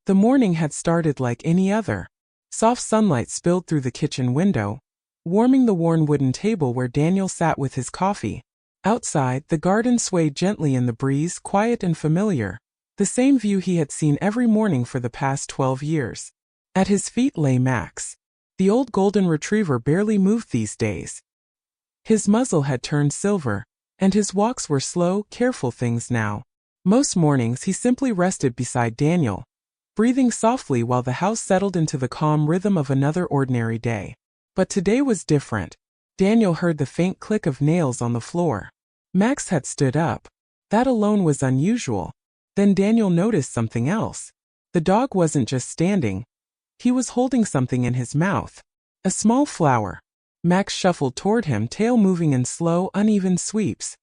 The morning had started like any other. Soft sunlight spilled through the kitchen window, warming the worn wooden table where Daniel sat with his coffee. Outside, the garden swayed gently in the breeze, quiet and familiar, the same view he had seen every morning for the past 12 years. At his feet lay Max. The old golden retriever barely moved these days. His muzzle had turned silver, and his walks were slow, careful things now. Most mornings he simply rested beside Daniel, breathing softly while the house settled into the calm rhythm of another ordinary day. But today was different. Daniel heard the faint click of nails on the floor. Max had stood up. That alone was unusual. Then Daniel noticed something else. The dog wasn't just standing. He was holding something in his mouth. A small flower. Max shuffled toward him, tail moving in slow, uneven sweeps.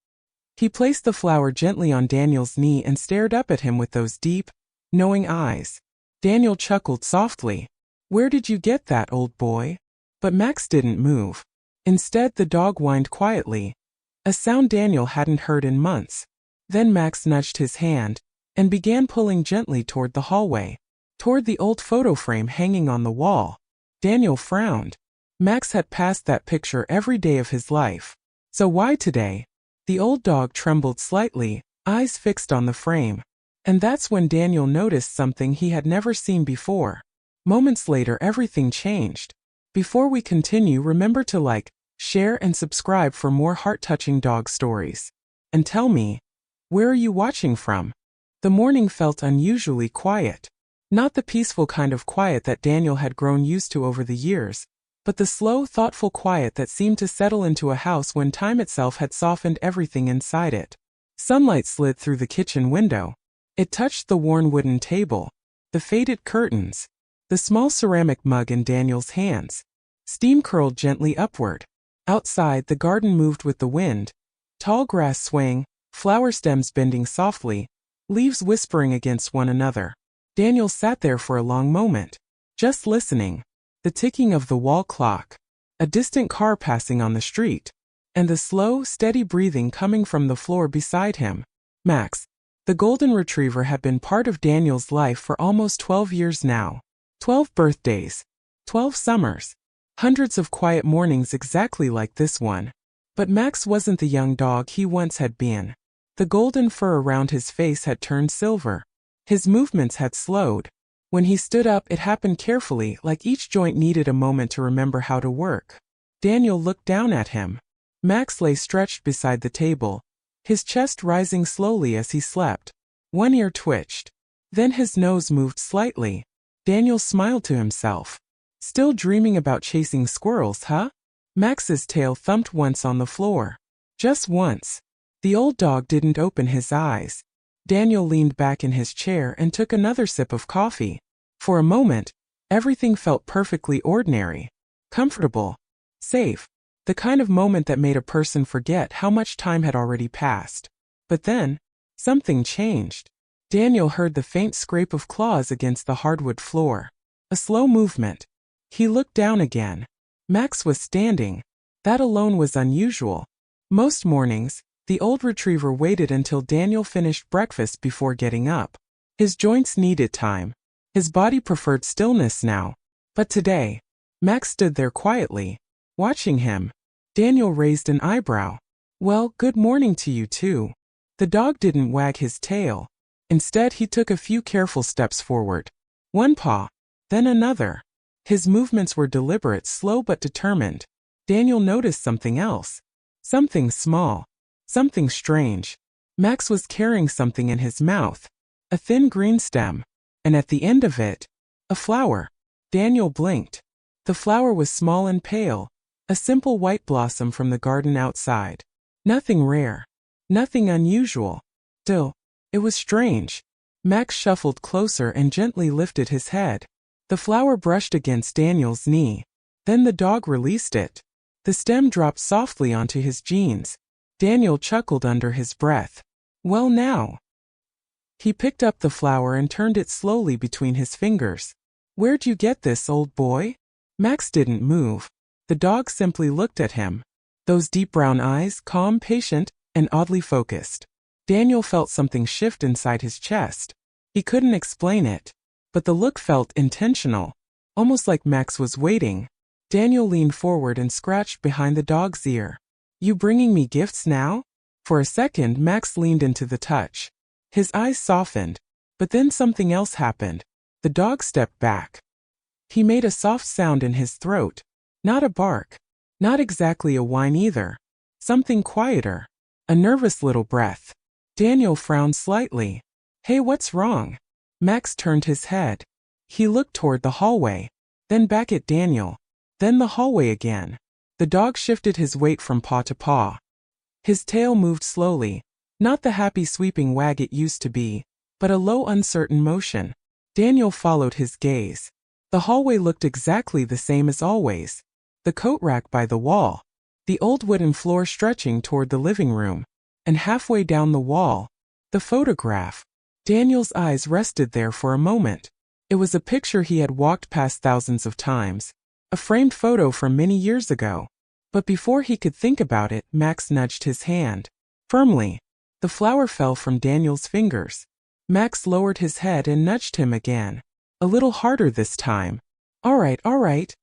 He placed the flower gently on Daniel's knee and stared up at him with those deep, knowing eyes. Daniel chuckled softly. "Where did you get that, old boy?" But Max didn't move. Instead, the dog whined quietly, a sound Daniel hadn't heard in months. Then Max nudged his hand and began pulling gently toward the hallway, toward the old photo frame hanging on the wall. Daniel frowned. Max had passed that picture every day of his life. So why today? The old dog trembled slightly, eyes fixed on the frame. And that's when Daniel noticed something he had never seen before. Moments later, everything changed. Before we continue, remember to like, share, and subscribe for more heart-touching dog stories. And tell me, where are you watching from? The morning felt unusually quiet. Not the peaceful kind of quiet that Daniel had grown used to over the years, but the slow, thoughtful quiet that seemed to settle into a house when time itself had softened everything inside it. Sunlight slid through the kitchen window. It touched the worn wooden table, the faded curtains, the small ceramic mug in Daniel's hands. Steam curled gently upward. Outside, the garden moved with the wind, tall grass swaying, flower stems bending softly, leaves whispering against one another. Daniel sat there for a long moment, just listening. The ticking of the wall clock, a distant car passing on the street, and the slow, steady breathing coming from the floor beside him. Max, the golden retriever, had been part of Daniel's life for almost 12 years now. 12 birthdays, 12 summers, hundreds of quiet mornings exactly like this one. But Max wasn't the young dog he once had been. The golden fur around his face had turned silver. His movements had slowed. When he stood up, it happened carefully, like each joint needed a moment to remember how to work. Daniel looked down at him. Max lay stretched beside the table, his chest rising slowly as he slept. One ear twitched. Then his nose moved slightly. Daniel smiled to himself. Still dreaming about chasing squirrels, huh? Max's tail thumped once on the floor. Just once. The old dog didn't open his eyes. Daniel leaned back in his chair and took another sip of coffee. For a moment, everything felt perfectly ordinary, comfortable, safe, the kind of moment that made a person forget how much time had already passed. But then, something changed. Daniel heard the faint scrape of claws against the hardwood floor. A slow movement. He looked down again. Max was standing. That alone was unusual. Most mornings, the old retriever waited until Daniel finished breakfast before getting up. His joints needed time. His body preferred stillness now. But today, Max stood there quietly, watching him. Daniel raised an eyebrow. "Well, good morning to you too." The dog didn't wag his tail. Instead, he took a few careful steps forward. One paw, then another. His movements were deliberate, slow but determined. Daniel noticed something else. Something small. Something strange. Max was carrying something in his mouth. A thin green stem. And at the end of it, a flower. Daniel blinked. The flower was small and pale. A simple white blossom from the garden outside. Nothing rare. Nothing unusual. Still, it was strange. Max shuffled closer and gently lifted his head. The flower brushed against Daniel's knee. Then the dog released it. The stem dropped softly onto his jeans. Daniel chuckled under his breath. "Well now." He picked up the flower and turned it slowly between his fingers. "Where'd you get this, old boy?" Max didn't move. The dog simply looked at him. Those deep brown eyes, calm, patient, and oddly focused. Daniel felt something shift inside his chest. He couldn't explain it, but the look felt intentional, almost like Max was waiting. Daniel leaned forward and scratched behind the dog's ear. You bringing me gifts now? For a second, Max leaned into the touch. His eyes softened, but then something else happened. The dog stepped back. He made a soft sound in his throat. Not a bark. Not exactly a whine either. Something quieter. A nervous little breath. Daniel frowned slightly. Hey, what's wrong? Max turned his head. He looked toward the hallway, then back at Daniel, then the hallway again. The dog shifted his weight from paw to paw. His tail moved slowly, not the happy sweeping wag it used to be, but a low uncertain motion. Daniel followed his gaze. The hallway looked exactly the same as always. The coat rack by the wall, the old wooden floor stretching toward the living room, and halfway down the wall, the photograph. Daniel's eyes rested there for a moment. It was a picture he had walked past thousands of times, a framed photo from many years ago. But before he could think about it, Max nudged his hand. Firmly. The flower fell from Daniel's fingers. Max lowered his head and nudged him again. A little harder this time. All right.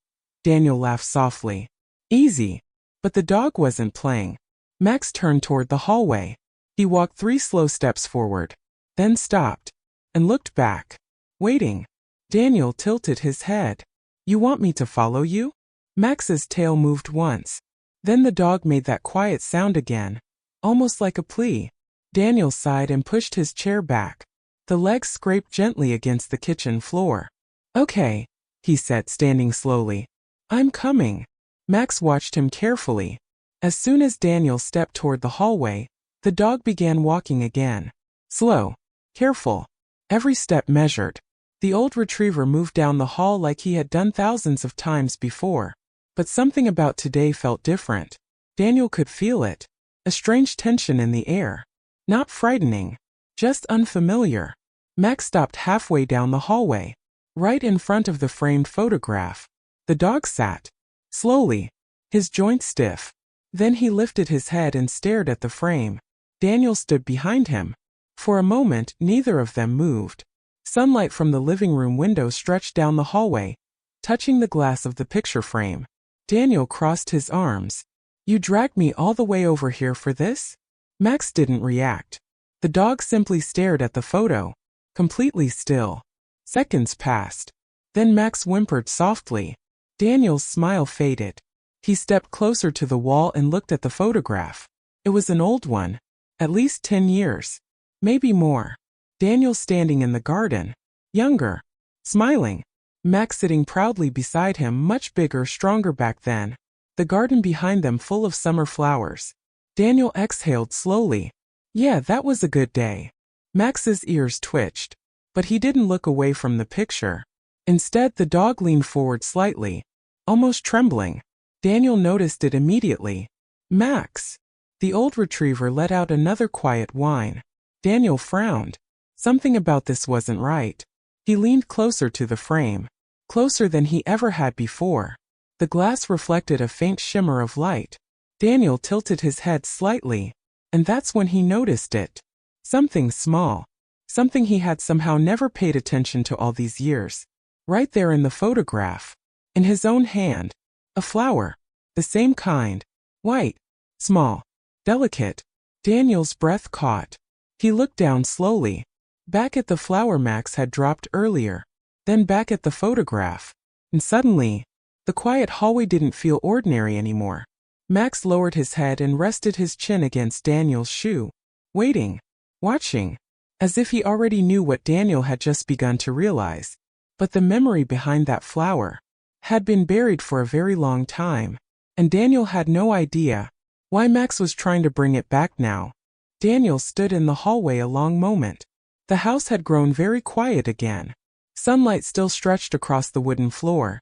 Daniel laughed softly. Easy. But the dog wasn't playing. Max turned toward the hallway. He walked 3 slow steps forward, then stopped, and looked back. Waiting. Daniel tilted his head. You want me to follow you? Max's tail moved once. Then the dog made that quiet sound again, almost like a plea. Daniel sighed and pushed his chair back. The legs scraped gently against the kitchen floor. Okay, he said, standing slowly. I'm coming. Max watched him carefully. As soon as Daniel stepped toward the hallway, the dog began walking again. Slow. Careful. Every step measured. The old retriever moved down the hall like he had done thousands of times before. But something about today felt different. Daniel could feel it. A strange tension in the air. Not frightening. Just unfamiliar. Max stopped halfway down the hallway, right in front of the framed photograph. The dog sat. Slowly. His joints stiff. Then he lifted his head and stared at the frame. Daniel stood behind him. For a moment, neither of them moved. Sunlight from the living room window stretched down the hallway, touching the glass of the picture frame. Daniel crossed his arms. You dragged me all the way over here for this? Max didn't react. The dog simply stared at the photo, completely still. Seconds passed. Then Max whimpered softly. Daniel's smile faded. He stepped closer to the wall and looked at the photograph. It was an old one. At least 10 years. Maybe more. Daniel standing in the garden. Younger. Smiling. Max sitting proudly beside him, much bigger, stronger back then. The garden behind them full of summer flowers. Daniel exhaled slowly. Yeah, that was a good day. Max's ears twitched. But he didn't look away from the picture. Instead, the dog leaned forward slightly, almost trembling. Daniel noticed it immediately. Max. The old retriever let out another quiet whine. Daniel frowned. Something about this wasn't right. He leaned closer to the frame. Closer than he ever had before. The glass reflected a faint shimmer of light. Daniel tilted his head slightly. And that's when he noticed it. Something small. Something he had somehow never paid attention to all these years. Right there in the photograph. In his own hand. A flower. The same kind. White. Small. Delicate. Daniel's breath caught. He looked down slowly. Back at the flower Max had dropped earlier. Then back at the photograph. And suddenly, the quiet hallway didn't feel ordinary anymore. Max lowered his head and rested his chin against Daniel's shoe. Waiting. Watching. As if he already knew what Daniel had just begun to realize. But the memory behind that flower had been buried for a very long time. And Daniel had no idea why Max was trying to bring it back now. Daniel stood in the hallway a long moment. The house had grown very quiet again. Sunlight still stretched across the wooden floor.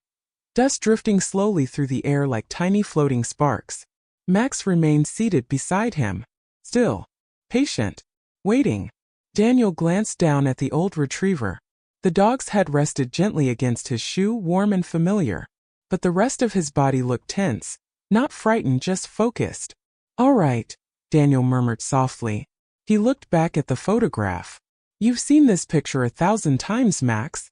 Dust drifting slowly through the air like tiny floating sparks. Max remained seated beside him. Still. Patient. Waiting. Daniel glanced down at the old retriever. The dog's head rested gently against his shoe, warm and familiar. But the rest of his body looked tense. Not frightened, just focused. All right, Daniel murmured softly. He looked back at the photograph. You've seen this picture 1,000 times, Max.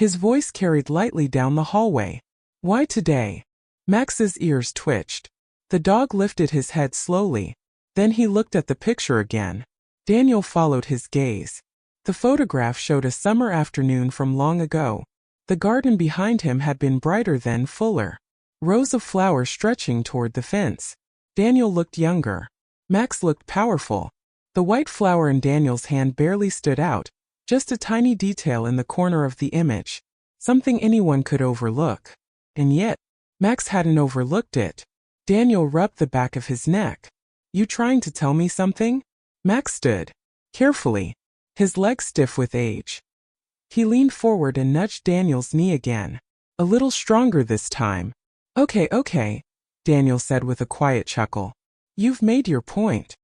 His voice carried lightly down the hallway. Why today? Max's ears twitched. The dog lifted his head slowly. Then he looked at the picture again. Daniel followed his gaze. The photograph showed a summer afternoon from long ago. The garden behind him had been brighter then, fuller. Rows of flowers stretching toward the fence. Daniel looked younger. Max looked powerful. The white flower in Daniel's hand barely stood out, just a tiny detail in the corner of the image. Something anyone could overlook. And yet, Max hadn't overlooked it. Daniel rubbed the back of his neck. You trying to tell me something? Max stood. Carefully. His legs stiff with age. He leaned forward and nudged Daniel's knee again. A little stronger this time. Okay, Daniel said with a quiet chuckle. You've made your point.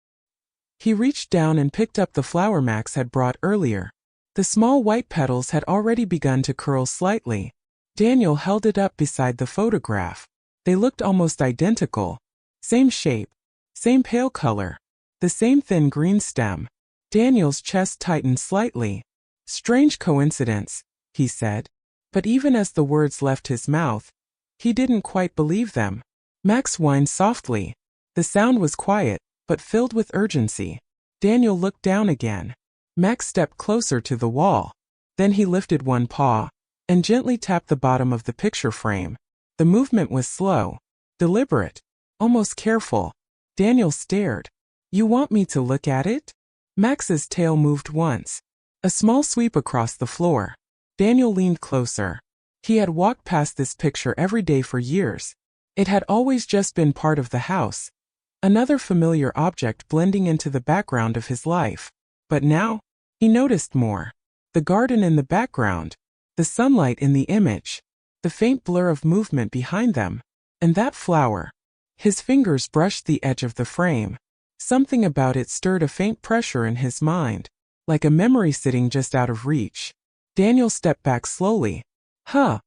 He reached down and picked up the flower Max had brought earlier. The small white petals had already begun to curl slightly. Daniel held it up beside the photograph. They looked almost identical. Same shape. Same pale color. The same thin green stem. Daniel's chest tightened slightly. Strange coincidence, he said. But even as the words left his mouth, he didn't quite believe them. Max whined softly. The sound was quiet, but filled with urgency. Daniel looked down again. Max stepped closer to the wall. Then he lifted one paw and gently tapped the bottom of the picture frame. The movement was slow, deliberate, almost careful. Daniel stared. You want me to look at it? Max's tail moved once. A small sweep across the floor. Daniel leaned closer. He had walked past this picture every day for years. It had always just been part of the house. Another familiar object blending into the background of his life. But now, he noticed more. The garden in the background. The sunlight in the image. The faint blur of movement behind them. And that flower. His fingers brushed the edge of the frame. Something about it stirred a faint pressure in his mind. Like a memory sitting just out of reach. Daniel stepped back slowly. Huh.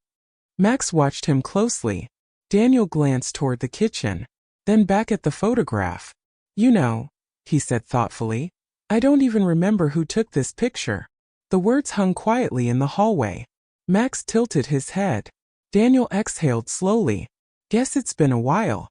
Max watched him closely. Daniel glanced toward the kitchen. Then back at the photograph. You know, he said thoughtfully. I don't even remember who took this picture. The words hung quietly in the hallway. Max tilted his head. Daniel exhaled slowly. Guess it's been a while.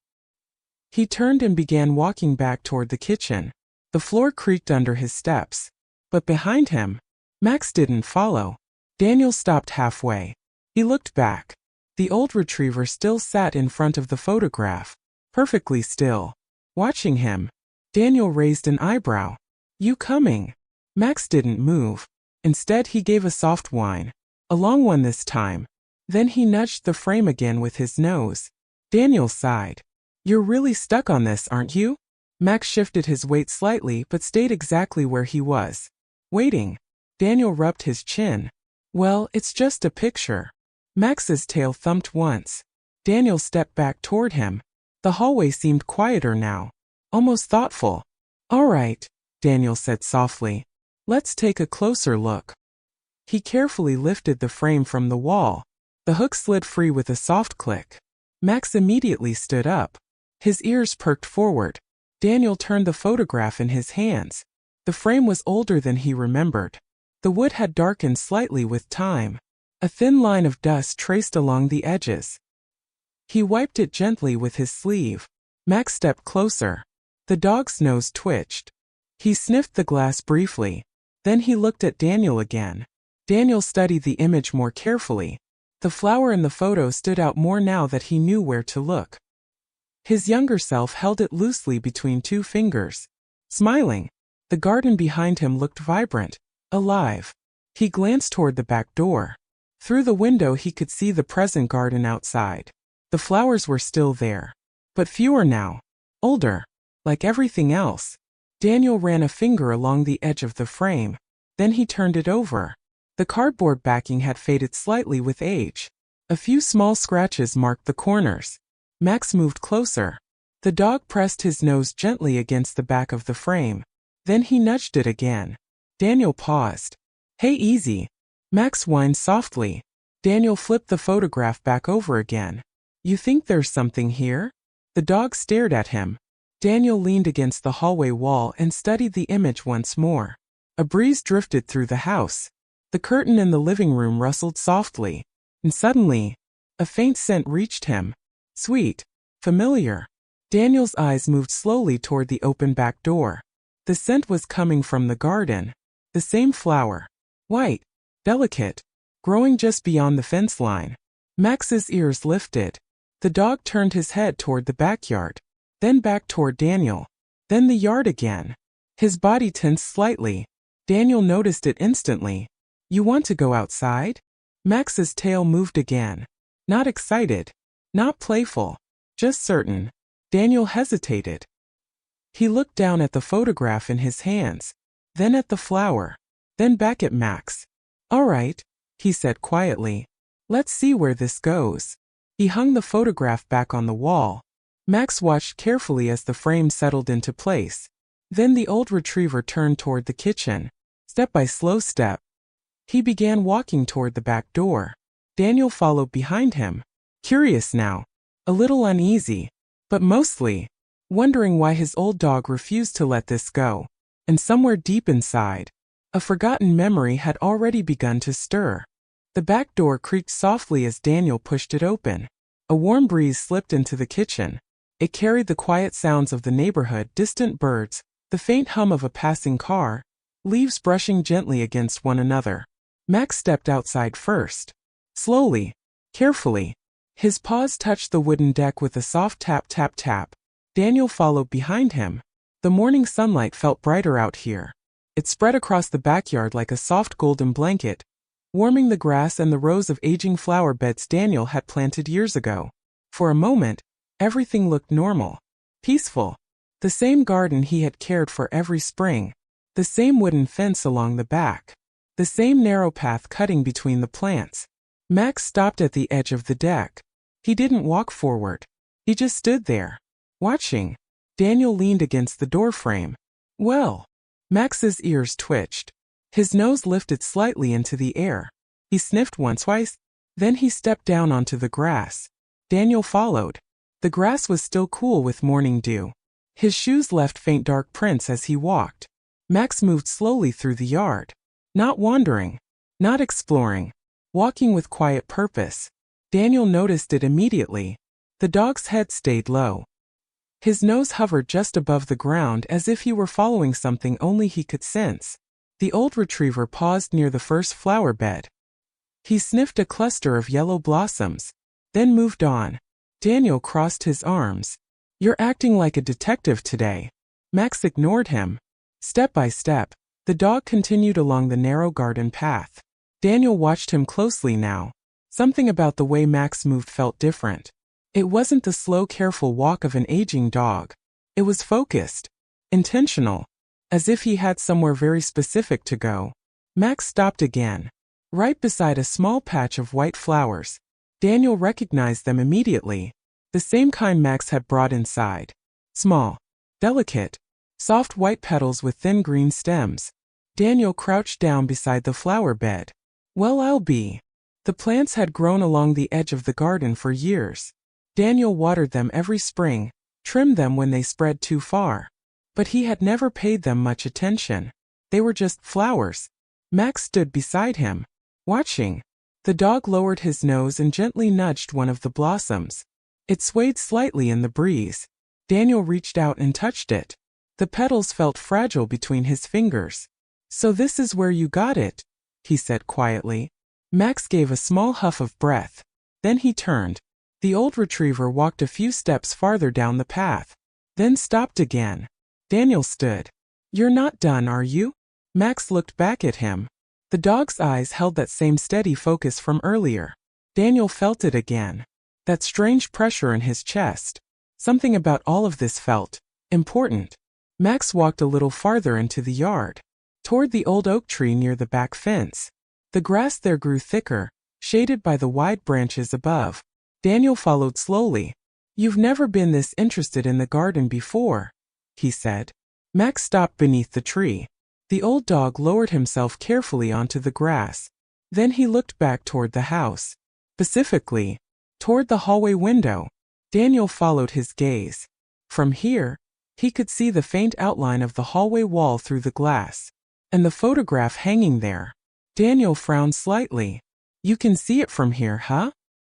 He turned and began walking back toward the kitchen. The floor creaked under his steps. But behind him, Max didn't follow. Daniel stopped halfway. He looked back. The old retriever still sat in front of the photograph, perfectly still. Watching him, Daniel raised an eyebrow. You coming? Max didn't move. Instead, he gave a soft whine. A long one this time. Then he nudged the frame again with his nose. Daniel sighed. You're really stuck on this, aren't you? Max shifted his weight slightly but stayed exactly where he was. Waiting. Daniel rubbed his chin. Well, it's just a picture. Max's tail thumped once. Daniel stepped back toward him. The hallway seemed quieter now. Almost thoughtful. All right, Daniel said softly. Let's take a closer look. He carefully lifted the frame from the wall. The hook slid free with a soft click. Max immediately stood up. His ears perked forward. Daniel turned the photograph in his hands. The frame was older than he remembered. The wood had darkened slightly with time. A thin line of dust traced along the edges. He wiped it gently with his sleeve. Max stepped closer. The dog's nose twitched. He sniffed the glass briefly. Then he looked at Daniel again. Daniel studied the image more carefully. The flower in the photo stood out more now that he knew where to look. His younger self held it loosely between two fingers. Smiling. The garden behind him looked vibrant, alive. He glanced toward the back door. Through the window he could see the present garden outside. The flowers were still there. But fewer now. Older. Like everything else. Daniel ran a finger along the edge of the frame. Then he turned it over. The cardboard backing had faded slightly with age. A few small scratches marked the corners. Max moved closer. The dog pressed his nose gently against the back of the frame. Then he nudged it again. Daniel paused. Hey, easy. Max whined softly. Daniel flipped the photograph back over again. You think there's something here? The dog stared at him. Daniel leaned against the hallway wall and studied the image once more. A breeze drifted through the house. The curtain in the living room rustled softly, and suddenly, a faint scent reached him. Sweet, familiar. Daniel's eyes moved slowly toward the open back door. The scent was coming from the garden. The same flower. White, delicate, growing just beyond the fence line. Max's ears lifted. The dog turned his head toward the backyard, then back toward Daniel, then the yard again. His body tensed slightly. Daniel noticed it instantly. You want to go outside? Max's tail moved again. Not excited, not playful, just certain. Daniel hesitated. He looked down at the photograph in his hands, then at the flower, then back at Max. All right, he said quietly. Let's see where this goes. He hung the photograph back on the wall. Max watched carefully as the frame settled into place. Then the old retriever turned toward the kitchen. Step by slow step, he began walking toward the back door. Daniel followed behind him, curious now, a little uneasy, but mostly wondering why his old dog refused to let this go. And somewhere deep inside, a forgotten memory had already begun to stir. The back door creaked softly as Daniel pushed it open. A warm breeze slipped into the kitchen. It carried the quiet sounds of the neighborhood, distant birds, the faint hum of a passing car, leaves brushing gently against one another. Max stepped outside first. Slowly, carefully. His paws touched the wooden deck with a soft tap tap tap. Daniel followed behind him. The morning sunlight felt brighter out here. It spread across the backyard like a soft golden blanket, warming the grass and the rows of aging flower beds Daniel had planted years ago. For a moment, everything looked normal, peaceful. The same garden he had cared for every spring, the same wooden fence along the back, the same narrow path cutting between the plants. Max stopped at the edge of the deck. He didn't walk forward. He just stood there, watching. Daniel leaned against the doorframe. Well, Max's ears twitched. His nose lifted slightly into the air. He sniffed once, twice. Then he stepped down onto the grass. Daniel followed. The grass was still cool with morning dew. His shoes left faint dark prints as he walked. Max moved slowly through the yard. Not wandering, not exploring, walking with quiet purpose. Daniel noticed it immediately. The dog's head stayed low. His nose hovered just above the ground as if he were following something only he could sense. The old retriever paused near the first flower bed. He sniffed a cluster of yellow blossoms, then moved on. Daniel crossed his arms. You're acting like a detective today. Max ignored him. Step by step, the dog continued along the narrow garden path. Daniel watched him closely now. Something about the way Max moved felt different. It wasn't the slow, careful walk of an aging dog. It was focused, intentional, as if he had somewhere very specific to go. Max stopped again, right beside a small patch of white flowers. Daniel recognized them immediately. The same kind Max had brought inside. Small, delicate, soft white petals with thin green stems. Daniel crouched down beside the flower bed. Well, I'll be. The plants had grown along the edge of the garden for years. Daniel watered them every spring, trimmed them when they spread too far. But he had never paid them much attention. They were just flowers. Max stood beside him, watching. The dog lowered his nose and gently nudged one of the blossoms. It swayed slightly in the breeze. Daniel reached out and touched it. The petals felt fragile between his fingers. So this is where you got it, he said quietly. Max gave a small huff of breath. Then he turned. The old retriever walked a few steps farther down the path, then stopped again. Daniel stood. You're not done, are you? Max looked back at him. The dog's eyes held that same steady focus from earlier. Daniel felt it again. That strange pressure in his chest. Something about all of this felt important. Max walked a little farther into the yard, toward the old oak tree near the back fence. The grass there grew thicker, shaded by the wide branches above. Daniel followed slowly. You've never been this interested in the garden before, he said. Max stopped beneath the tree. The old dog lowered himself carefully onto the grass. Then he looked back toward the house. Specifically, toward the hallway window. Daniel followed his gaze. From here, he could see the faint outline of the hallway wall through the glass, and the photograph hanging there. Daniel frowned slightly. You can see it from here, huh?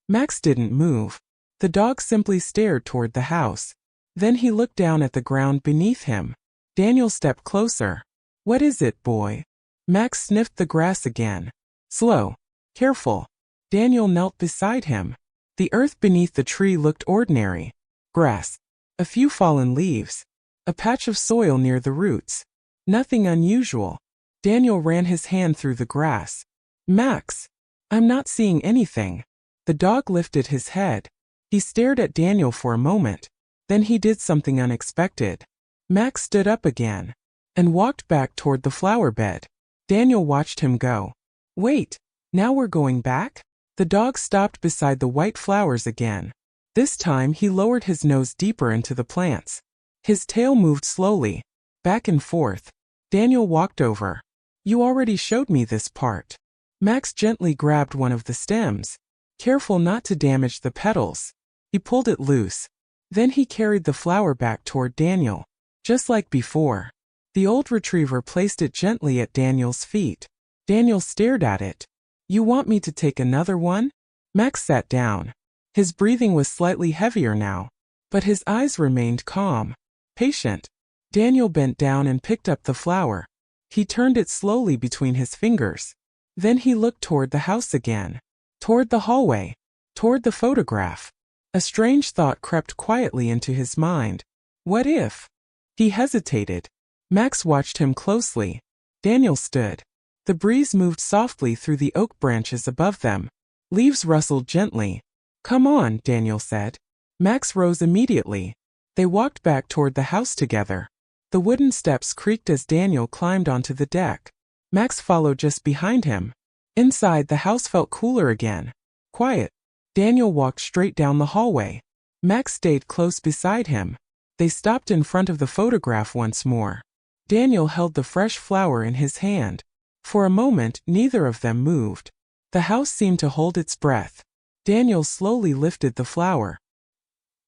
Max didn't move. The dog simply stared toward the house. Then he looked down at the ground beneath him. Daniel stepped closer. What is it, boy? Max sniffed the grass again. Slow. Careful. Daniel knelt beside him. The earth beneath the tree looked ordinary. Grass. A few fallen leaves. A patch of soil near the roots. Nothing unusual. Daniel ran his hand through the grass. Max. I'm not seeing anything. The dog lifted his head. He stared at Daniel for a moment. Then he did something unexpected. Max stood up again and walked back toward the flower bed. Daniel watched him go. Wait, now we're going back? The dog stopped beside the white flowers again. This time he lowered his nose deeper into the plants. His tail moved slowly, back and forth. Daniel walked over. You already showed me this part. Max gently grabbed one of the stems, careful not to damage the petals. He pulled it loose. Then he carried the flower back toward Daniel. Just like before, the old retriever placed it gently at Daniel's feet. Daniel stared at it. You want me to take another one? Max sat down. His breathing was slightly heavier now, but his eyes remained calm, patient. Daniel bent down and picked up the flower. He turned it slowly between his fingers. Then he looked toward the house again, toward the hallway, toward the photograph. A strange thought crept quietly into his mind. What if? He hesitated. Max watched him closely. Daniel stood. The breeze moved softly through the oak branches above them. Leaves rustled gently. Come on, Daniel said. Max rose immediately. They walked back toward the house together. The wooden steps creaked as Daniel climbed onto the deck. Max followed just behind him. Inside, the house felt cooler again. Quiet. Daniel walked straight down the hallway. Max stayed close beside him. They stopped in front of the photograph once more. Daniel held the fresh flower in his hand. For a moment, neither of them moved. The house seemed to hold its breath. Daniel slowly lifted the flower.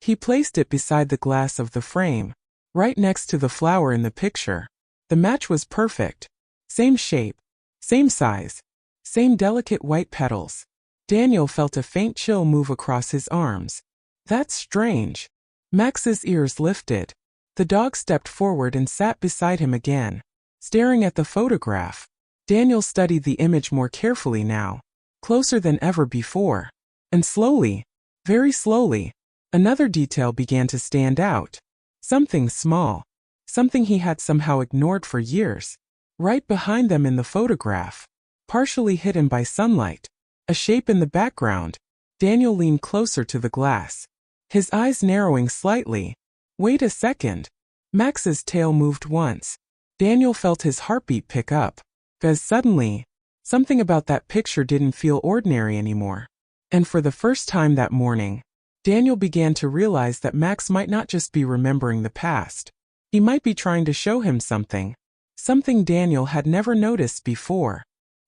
He placed it beside the glass of the frame, right next to the flower in the picture. The match was perfect. Same shape, same size, same delicate white petals. Daniel felt a faint chill move across his arms. That's strange. Max's ears lifted. The dog stepped forward and sat beside him again, staring at the photograph. Daniel studied the image more carefully now, closer than ever before. And slowly, very slowly, another detail began to stand out. Something small. Something he had somehow ignored for years. Right behind them in the photograph, partially hidden by sunlight, a shape in the background. Daniel leaned closer to the glass, his eyes narrowing slightly. Wait a second. Max's tail moved once. Daniel felt his heartbeat pick up. Because suddenly, something about that picture didn't feel ordinary anymore. And for the first time that morning, Daniel began to realize that Max might not just be remembering the past. He might be trying to show him something. Something Daniel had never noticed before.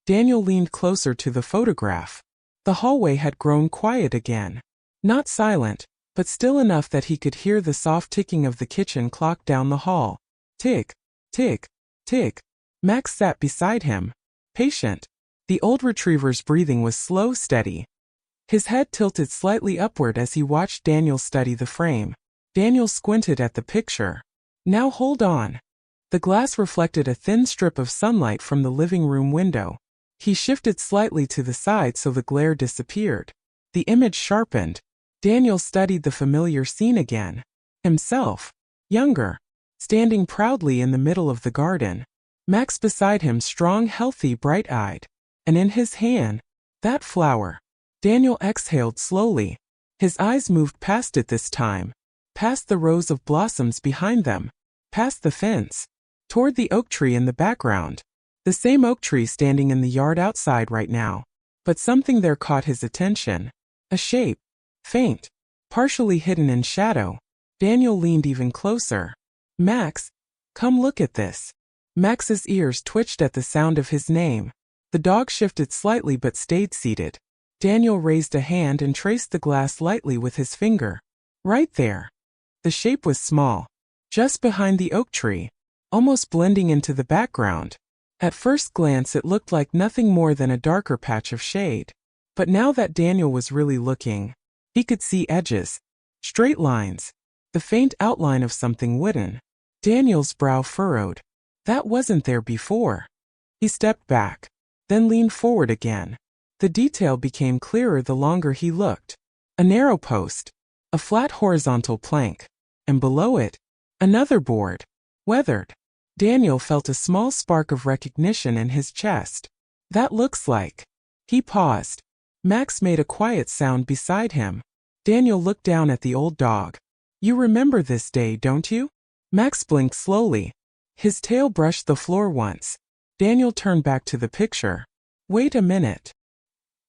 Daniel leaned closer to the photograph. The hallway had grown quiet again. Not silent, but still enough that he could hear the soft ticking of the kitchen clock down the hall. Tick, tick, tick. Max sat beside him, patient. The old retriever's breathing was slow, steady. His head tilted slightly upward as he watched Daniel study the frame. Daniel squinted at the picture. Now hold on. The glass reflected a thin strip of sunlight from the living room window. He shifted slightly to the side so the glare disappeared. The image sharpened. Daniel studied the familiar scene again. Himself, younger, standing proudly in the middle of the garden. Max beside him, strong, healthy, bright-eyed. And in his hand, that flower. Daniel exhaled slowly. His eyes moved past it this time, past the rows of blossoms behind them, past the fence, toward the oak tree in the background. The same oak tree standing in the yard outside right now. But something there caught his attention. A shape. Faint. Partially hidden in shadow. Daniel leaned even closer. Max, come look at this. Max's ears twitched at the sound of his name. The dog shifted slightly but stayed seated. Daniel raised a hand and traced the glass lightly with his finger. Right there. The shape was small. Just behind the oak tree. Almost blending into the background. At first glance it looked like nothing more than a darker patch of shade. But now that Daniel was really looking, he could see edges, straight lines, the faint outline of something wooden. Daniel's brow furrowed. That wasn't there before. He stepped back, then leaned forward again. The detail became clearer the longer he looked. A narrow post, a flat horizontal plank, and below it, another board, weathered. Daniel felt a small spark of recognition in his chest. That looks like. He paused. Max made a quiet sound beside him. Daniel looked down at the old dog. You remember this day, don't you? Max blinked slowly. His tail brushed the floor once. Daniel turned back to the picture. Wait a minute.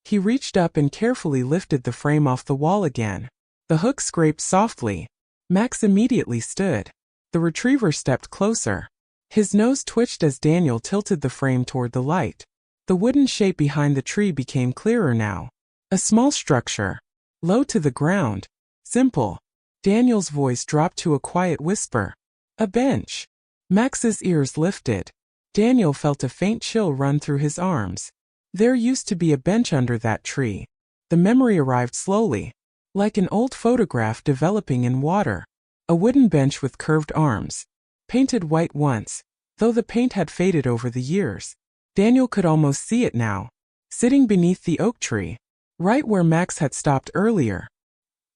He reached up and carefully lifted the frame off the wall again. The hook scraped softly. Max immediately stood. The retriever stepped closer. His nose twitched as Daniel tilted the frame toward the light. The wooden shape behind the tree became clearer now. A small structure. Low to the ground. Simple. Daniel's voice dropped to a quiet whisper. A bench. Max's ears lifted. Daniel felt a faint chill run through his arms. There used to be a bench under that tree. The memory arrived slowly, like an old photograph developing in water. A wooden bench with curved arms. Painted white once, though the paint had faded over the years. Daniel could almost see it now, sitting beneath the oak tree, right where Max had stopped earlier.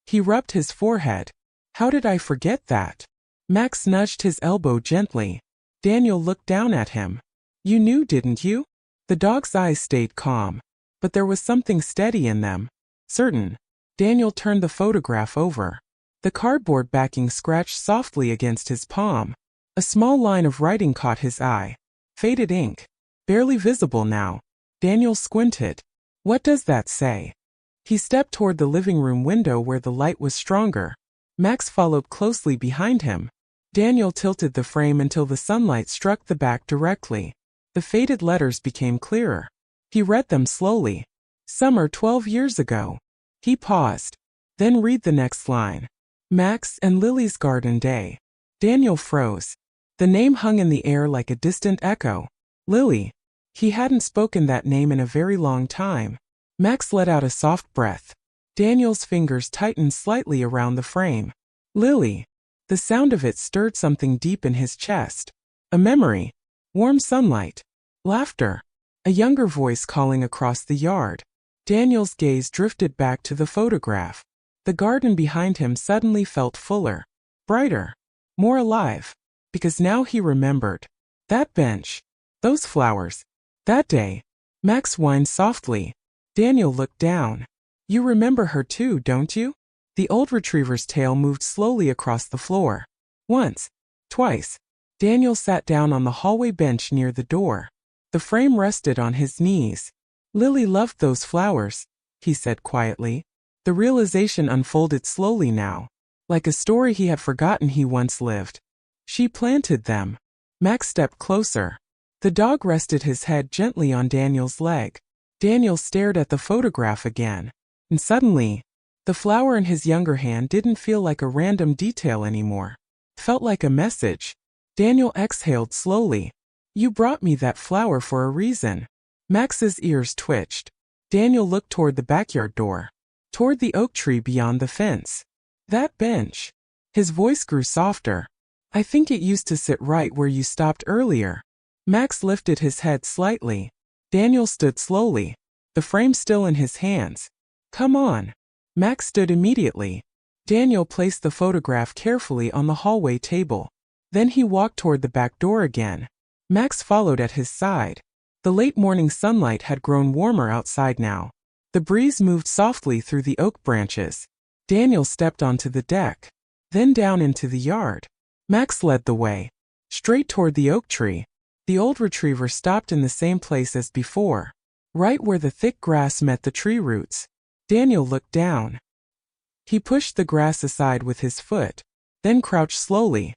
He rubbed his forehead. How did I forget that? Max nudged his elbow gently. Daniel looked down at him. You knew, didn't you? The dog's eyes stayed calm, but there was something steady in them. Certain. Daniel turned the photograph over. The cardboard backing scratched softly against his palm. A small line of writing caught his eye. Faded ink. Barely visible now. Daniel squinted. What does that say? He stepped toward the living room window where the light was stronger. Max followed closely behind him. Daniel tilted the frame until the sunlight struck the back directly. The faded letters became clearer. He read them slowly. Summer 12 years ago. He paused. Then read the next line. Max and Lily's garden day. Daniel froze. The name hung in the air like a distant echo. Lily. He hadn't spoken that name in a very long time. Max let out a soft breath. Daniel's fingers tightened slightly around the frame. Lily. The sound of it stirred something deep in his chest. A memory. Warm sunlight. Laughter. A younger voice calling across the yard. Daniel's gaze drifted back to the photograph. The garden behind him suddenly felt fuller, brighter, more alive, because now he remembered. That bench. Those flowers. That day. Max whined softly. Daniel looked down. You remember her too, don't you? The old retriever's tail moved slowly across the floor. Once. Twice. Daniel sat down on the hallway bench near the door. The frame rested on his knees. Lily loved those flowers, he said quietly. The realization unfolded slowly now, like a story he had forgotten he once lived. She planted them. Max stepped closer. The dog rested his head gently on Daniel's leg. Daniel stared at the photograph again. And suddenly, the flower in his younger hand didn't feel like a random detail anymore. It felt like a message. Daniel exhaled slowly. You brought me that flower for a reason. Max's ears twitched. Daniel looked toward the backyard door. Toward the oak tree beyond the fence. That bench. His voice grew softer. I think it used to sit right where you stopped earlier. Max lifted his head slightly. Daniel stood slowly, the frame still in his hands. Come on. Max stood immediately. Daniel placed the photograph carefully on the hallway table. Then he walked toward the back door again. Max followed at his side. The late morning sunlight had grown warmer outside now. The breeze moved softly through the oak branches. Daniel stepped onto the deck, then down into the yard. Max led the way, straight toward the oak tree. The old retriever stopped in the same place as before, right where the thick grass met the tree roots. Daniel looked down. He pushed the grass aside with his foot, then crouched slowly.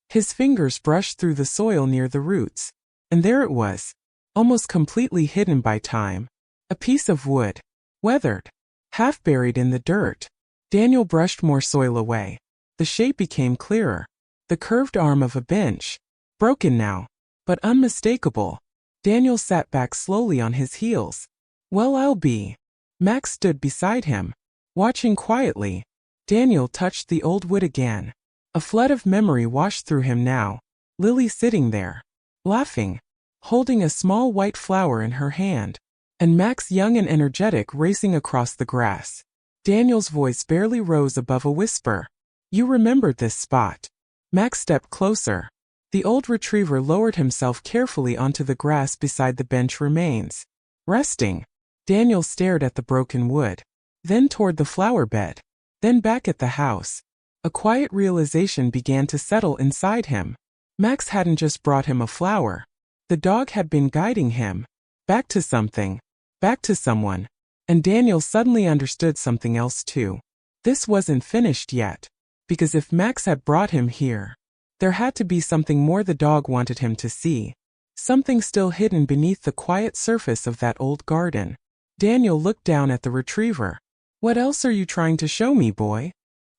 His fingers brushed through the soil near the roots, and there it was, almost completely hidden by time. A piece of wood, weathered, half buried in the dirt. Daniel brushed more soil away. The shape became clearer. The curved arm of a bench, broken now, but unmistakable. Daniel sat back slowly on his heels. Well, I'll be. Max stood beside him, watching quietly. Daniel touched the old wood again. A flood of memory washed through him now. Lily sitting there, laughing, holding a small white flower in her hand, and Max young and energetic racing across the grass. Daniel's voice barely rose above a whisper. You remembered this spot. Max stepped closer. The old retriever lowered himself carefully onto the grass beside the bench remains. Resting, Daniel stared at the broken wood, then toward the flower bed, then back at the house. A quiet realization began to settle inside him. Max hadn't just brought him a flower. The dog had been guiding him. Back to something. Back to someone. And Daniel suddenly understood something else too. This wasn't finished yet. Because if Max had brought him here, there had to be something more the dog wanted him to see. Something still hidden beneath the quiet surface of that old garden. Daniel looked down at the retriever. What else are you trying to show me, boy?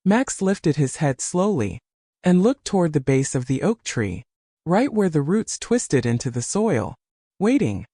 Max lifted his head slowly and looked toward the base of the oak tree, right where the roots twisted into the soil. Waiting.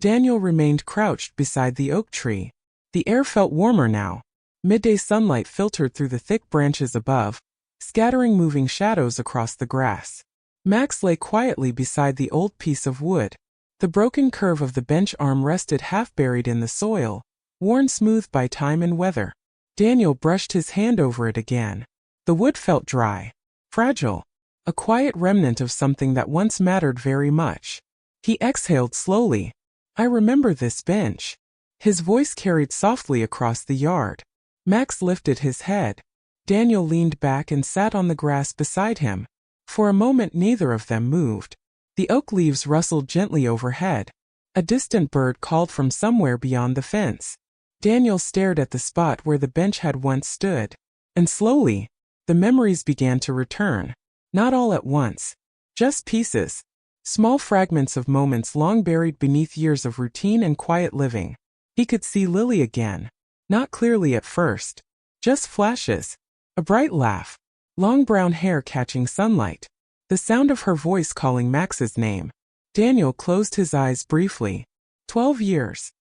Daniel remained crouched beside the oak tree. The air felt warmer now. Midday sunlight filtered through the thick branches above, scattering moving shadows across the grass. Max lay quietly beside the old piece of wood. The broken curve of the bench arm rested half buried in the soil, worn smooth by time and weather. Daniel brushed his hand over it again. The wood felt dry, fragile, a quiet remnant of something that once mattered very much. He exhaled slowly. I remember this bench. His voice carried softly across the yard. Max lifted his head. Daniel leaned back and sat on the grass beside him. For a moment neither of them moved. The oak leaves rustled gently overhead. A distant bird called from somewhere beyond the fence. Daniel stared at the spot where the bench had once stood. And slowly, the memories began to return. Not all at once. Just pieces. Small fragments of moments long buried beneath years of routine and quiet living. He could see Lily again. Not clearly at first. Just flashes. A bright laugh. Long brown hair catching sunlight. The sound of her voice calling Max's name. Daniel closed his eyes briefly. 12 years.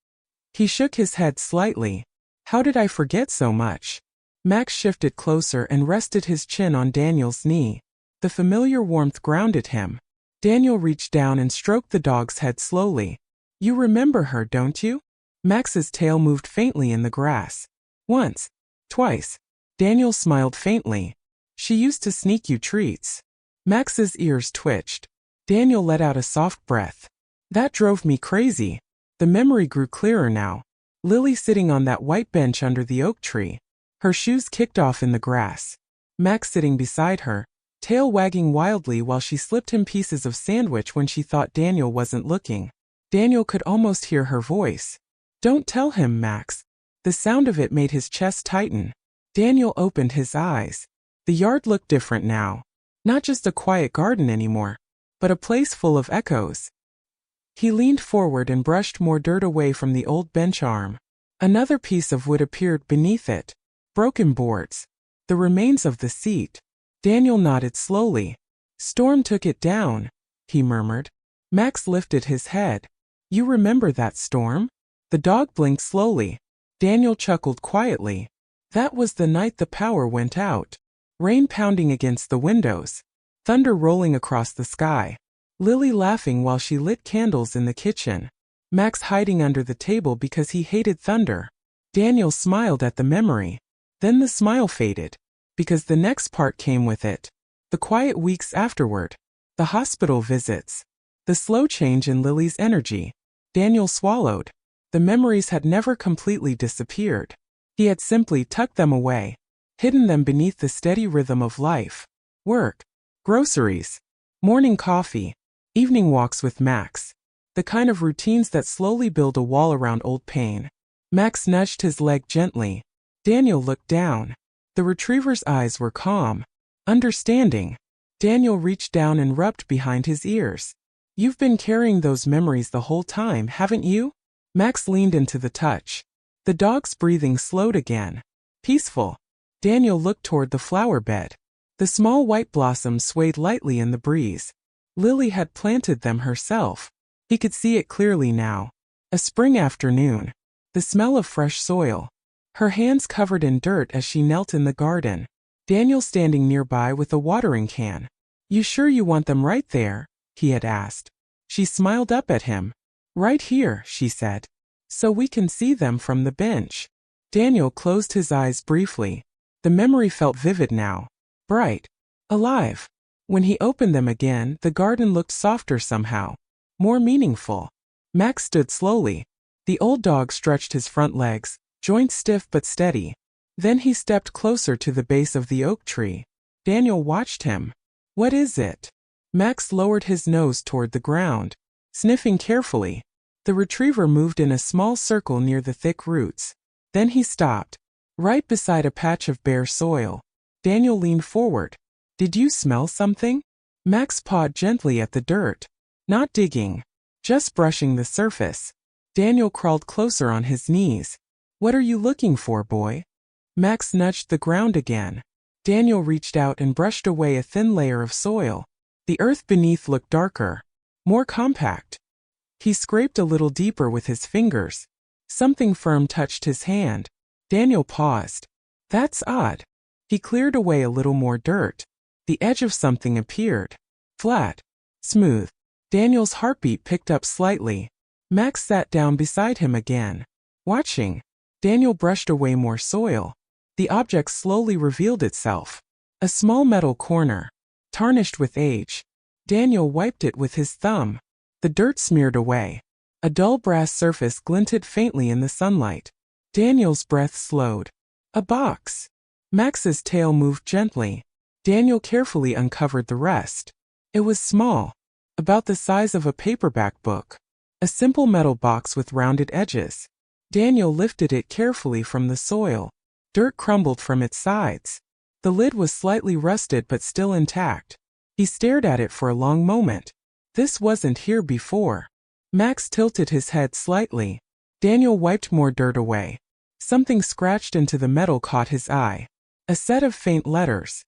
He shook his head slightly. How did I forget so much? Max shifted closer and rested his chin on Daniel's knee. The familiar warmth grounded him. Daniel reached down and stroked the dog's head slowly. You remember her, don't you? Max's tail moved faintly in the grass. Once. Twice. Daniel smiled faintly. She used to sneak you treats. Max's ears twitched. Daniel let out a soft breath. That drove me crazy. The memory grew clearer now. Lily sitting on that white bench under the oak tree. Her shoes kicked off in the grass. Max sitting beside her, tail wagging wildly while she slipped him pieces of sandwich when she thought Daniel wasn't looking. Daniel could almost hear her voice. Don't tell him, Max. The sound of it made his chest tighten. Daniel opened his eyes. The yard looked different now. Not just a quiet garden anymore, but a place full of echoes. He leaned forward and brushed more dirt away from the old bench arm. Another piece of wood appeared beneath it. Broken boards. The remains of the seat. Daniel nodded slowly. Storm took it down, he murmured. Max lifted his head. You remember that storm? The dog blinked slowly. Daniel chuckled quietly. That was the night the power went out. Rain pounding against the windows. Thunder rolling across the sky. Lily laughing while she lit candles in the kitchen. Max hiding under the table because he hated thunder. Daniel smiled at the memory. Then the smile faded. Because the next part came with it. The quiet weeks afterward. The hospital visits. The slow change in Lily's energy. Daniel swallowed. The memories had never completely disappeared. He had simply tucked them away. Hidden them beneath the steady rhythm of life. Work. Groceries. Morning coffee. Evening walks with Max. The kind of routines that slowly build a wall around old pain. Max nudged his leg gently. Daniel looked down. The retriever's eyes were calm. Understanding. Daniel reached down and rubbed behind his ears. You've been carrying those memories the whole time, haven't you? Max leaned into the touch. The dog's breathing slowed again. Peaceful. Daniel looked toward the flower bed. The small white blossoms swayed lightly in the breeze. Lily had planted them herself. He could see it clearly now. A spring afternoon. The smell of fresh soil. Her hands covered in dirt as she knelt in the garden. Daniel standing nearby with a watering can. "You sure you want them right there?" he had asked. She smiled up at him. "Right here," she said. "So we can see them from the bench." Daniel closed his eyes briefly. The memory felt vivid now. Bright. Alive. When he opened them again, the garden looked softer somehow. More meaningful. Max stood slowly. The old dog stretched his front legs, joints stiff but steady. Then he stepped closer to the base of the oak tree. Daniel watched him. "What is it?" Max lowered his nose toward the ground, sniffing carefully. The retriever moved in a small circle near the thick roots. Then he stopped, right beside a patch of bare soil. Daniel leaned forward. "Did you smell something?" Max pawed gently at the dirt. Not digging, just brushing the surface. Daniel crawled closer on his knees. "What are you looking for, boy?" Max nudged the ground again. Daniel reached out and brushed away a thin layer of soil. The earth beneath looked darker, more compact. He scraped a little deeper with his fingers. Something firm touched his hand. Daniel paused. "That's odd." He cleared away a little more dirt. The edge of something appeared. Flat. Smooth. Daniel's heartbeat picked up slightly. Max sat down beside him again. Watching. Daniel brushed away more soil. The object slowly revealed itself. A small metal corner. Tarnished with age. Daniel wiped it with his thumb. The dirt smeared away. A dull brass surface glinted faintly in the sunlight. Daniel's breath slowed. A box. Max's tail moved gently. Daniel carefully uncovered the rest. It was small, about the size of a paperback book. A simple metal box with rounded edges. Daniel lifted it carefully from the soil. Dirt crumbled from its sides. The lid was slightly rusted but still intact. He stared at it for a long moment. This wasn't here before. Max tilted his head slightly. Daniel wiped more dirt away. Something scratched into the metal caught his eye. A set of faint letters.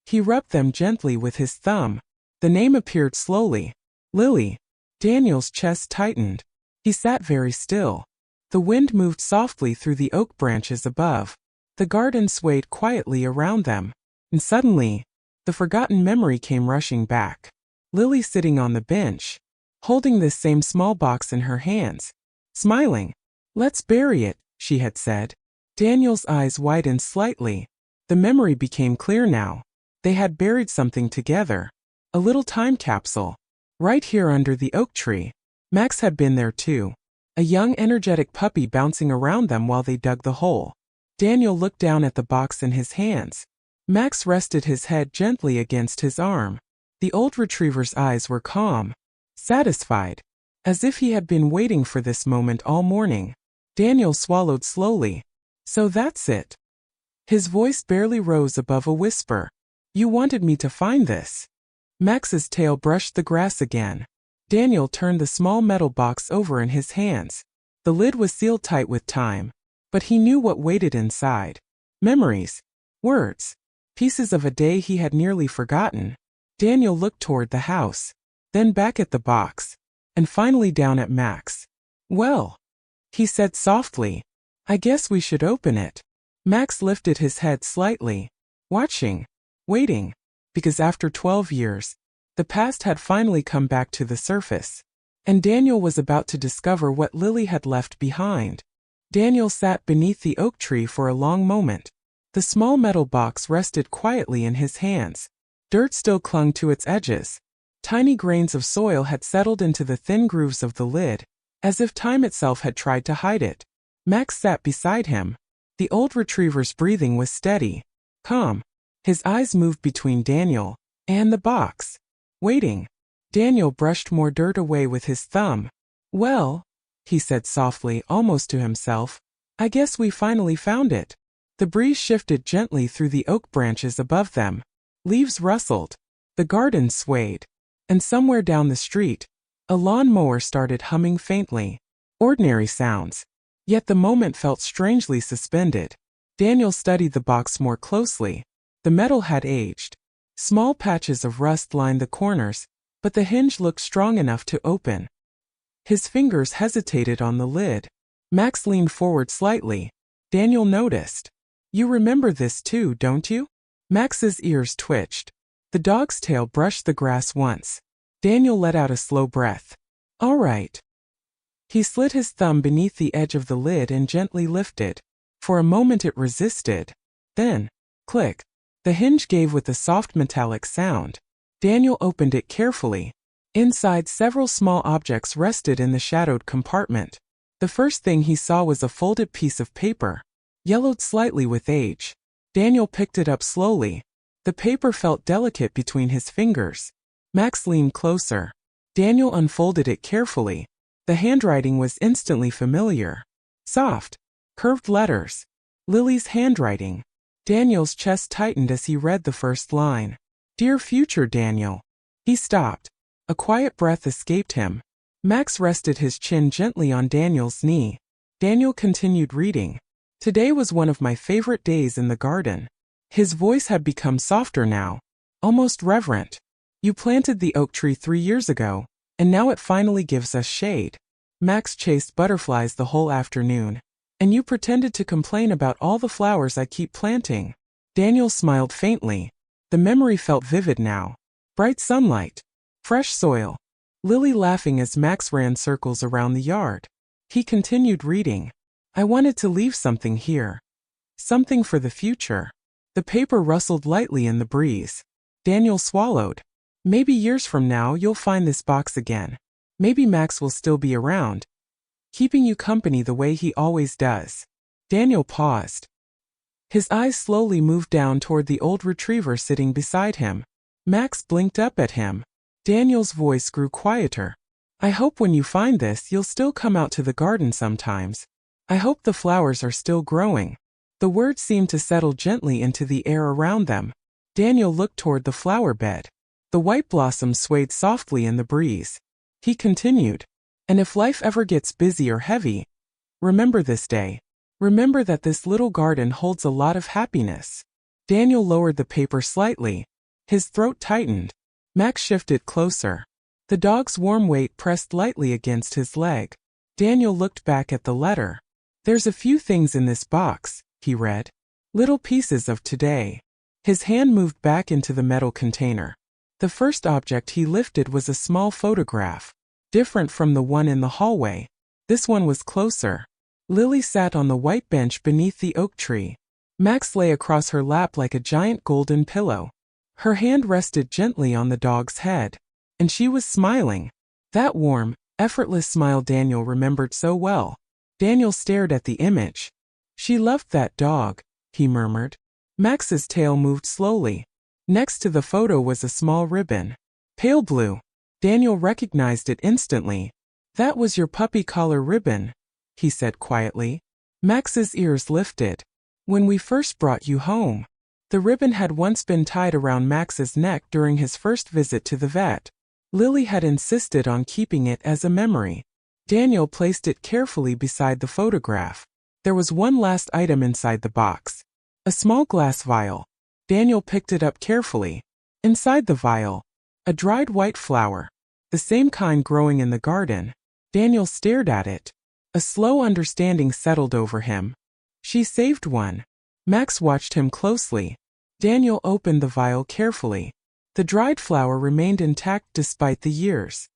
He rubbed them gently with his thumb. The name appeared slowly. Lily. Daniel's chest tightened. He sat very still. The wind moved softly through the oak branches above. The garden swayed quietly around them. And suddenly, the forgotten memory came rushing back. Lily sitting on the bench, holding this same small box in her hands, smiling. "Let's bury it," she had said. Daniel's eyes widened slightly. The memory became clear now. They had buried something together. A little time capsule. Right here under the oak tree. Max had been there too. A young energetic puppy bouncing around them while they dug the hole. Daniel looked down at the box in his hands. Max rested his head gently against his arm. The old retriever's eyes were calm, satisfied, as if he had been waiting for this moment all morning. Daniel swallowed slowly. "So that's it." His voice barely rose above a whisper. "You wanted me to find this." Max's tail brushed the grass again. Daniel turned the small metal box over in his hands. The lid was sealed tight with time, but he knew what waited inside. Memories. Words. Pieces of a day he had nearly forgotten. Daniel looked toward the house, then back at the box, and finally down at Max. "Well," he said softly, "I guess we should open it." Max lifted his head slightly, watching. Waiting, because after 12 years, the past had finally come back to the surface, and Daniel was about to discover what Lily had left behind. Daniel sat beneath the oak tree for a long moment. The small metal box rested quietly in his hands. Dirt still clung to its edges. Tiny grains of soil had settled into the thin grooves of the lid, as if time itself had tried to hide it. Max sat beside him. The old retriever's breathing was steady, calm. His eyes moved between Daniel and the box. Waiting. Daniel brushed more dirt away with his thumb. "Well," he said softly, almost to himself, "I guess we finally found it." The breeze shifted gently through the oak branches above them. Leaves rustled. The garden swayed. And somewhere down the street, a lawn mower started humming faintly. Ordinary sounds. Yet the moment felt strangely suspended. Daniel studied the box more closely. The metal had aged. Small patches of rust lined the corners, but the hinge looked strong enough to open. His fingers hesitated on the lid. Max leaned forward slightly. Daniel noticed. You remember this too, don't you? Max's ears twitched. The dog's tail brushed the grass once. Daniel let out a slow breath. All right. He slid his thumb beneath the edge of the lid and gently lifted. For a moment it resisted. Then, click. The hinge gave with a soft metallic sound. Daniel opened it carefully. Inside, several small objects rested in the shadowed compartment. The first thing he saw was a folded piece of paper, yellowed slightly with age. Daniel picked it up slowly. The paper felt delicate between his fingers. Max leaned closer. Daniel unfolded it carefully. The handwriting was instantly familiar. Soft, curved letters. Lily's handwriting. Daniel's chest tightened as he read the first line. Dear future Daniel. He stopped. A quiet breath escaped him. Max rested his chin gently on Daniel's knee. Daniel continued reading. Today was one of my favorite days in the garden. His voice had become softer now, almost reverent. You planted the oak tree 3 years ago, and now it finally gives us shade. Max chased butterflies the whole afternoon. And you pretended to complain about all the flowers I keep planting. Daniel smiled faintly. The memory felt vivid now. Bright sunlight. Fresh soil. Lily laughing as Max ran circles around the yard. He continued reading. I wanted to leave something here. Something for the future. The paper rustled lightly in the breeze. Daniel swallowed. Maybe years from now you'll find this box again. Maybe Max will still be around, keeping you company the way he always does. Daniel paused. His eyes slowly moved down toward the old retriever sitting beside him. Max blinked up at him. Daniel's voice grew quieter. I hope when you find this you'll still come out to the garden sometimes. I hope the flowers are still growing. The words seemed to settle gently into the air around them. Daniel looked toward the flower bed. The white blossoms swayed softly in the breeze. He continued. And if life ever gets busy or heavy, remember this day. Remember that this little garden holds a lot of happiness. Daniel lowered the paper slightly. His throat tightened. Max shifted closer. The dog's warm weight pressed lightly against his leg. Daniel looked back at the letter. There's a few things in this box, he read. Little pieces of today. His hand moved back into the metal container. The first object he lifted was a small photograph. Different from the one in the hallway. This one was closer. Lily sat on the white bench beneath the oak tree. Max lay across her lap like a giant golden pillow. Her hand rested gently on the dog's head. And she was smiling. That warm, effortless smile Daniel remembered so well. Daniel stared at the image. She loved that dog, he murmured. Max's tail moved slowly. Next to the photo was a small ribbon. Pale blue. Daniel recognized it instantly. That was your puppy collar ribbon, he said quietly. Max's ears lifted. When we first brought you home. The ribbon had once been tied around Max's neck during his first visit to the vet. Lily had insisted on keeping it as a memory. Daniel placed it carefully beside the photograph. There was one last item inside the box. A small glass vial. Daniel picked it up carefully. Inside the vial, a dried white flower. The same kind growing in the garden. Daniel stared at it. A slow understanding settled over him. She saved one. Max watched him closely. Daniel opened the vial carefully. The dried flower remained intact despite the years.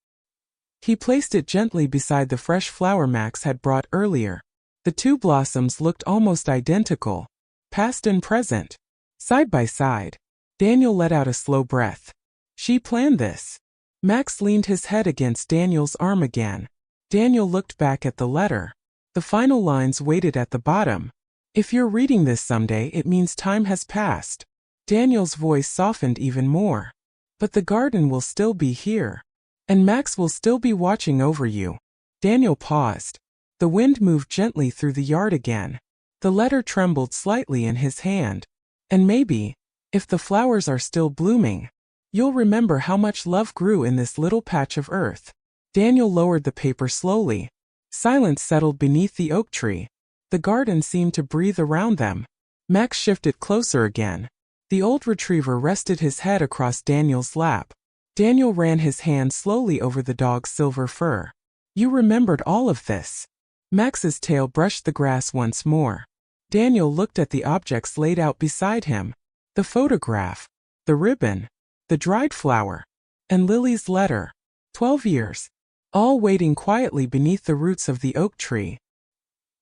He placed it gently beside the fresh flower Max had brought earlier. The two blossoms looked almost identical. Past and present. Side by side. Daniel let out a slow breath. She planned this. Max leaned his head against Daniel's arm again. Daniel looked back at the letter. The final lines waited at the bottom. If you're reading this someday, it means time has passed. Daniel's voice softened even more. But the garden will still be here. And Max will still be watching over you. Daniel paused. The wind moved gently through the yard again. The letter trembled slightly in his hand. And maybe, if the flowers are still blooming, you'll remember how much love grew in this little patch of earth. Daniel lowered the paper slowly. Silence settled beneath the oak tree. The garden seemed to breathe around them. Max shifted closer again. The old retriever rested his head across Daniel's lap. Daniel ran his hand slowly over the dog's silver fur. You remembered all of this. Max's tail brushed the grass once more. Daniel looked at the objects laid out beside him. The photograph, the ribbon, the dried flower, and Lily's letter. 12 years. All waiting quietly beneath the roots of the oak tree.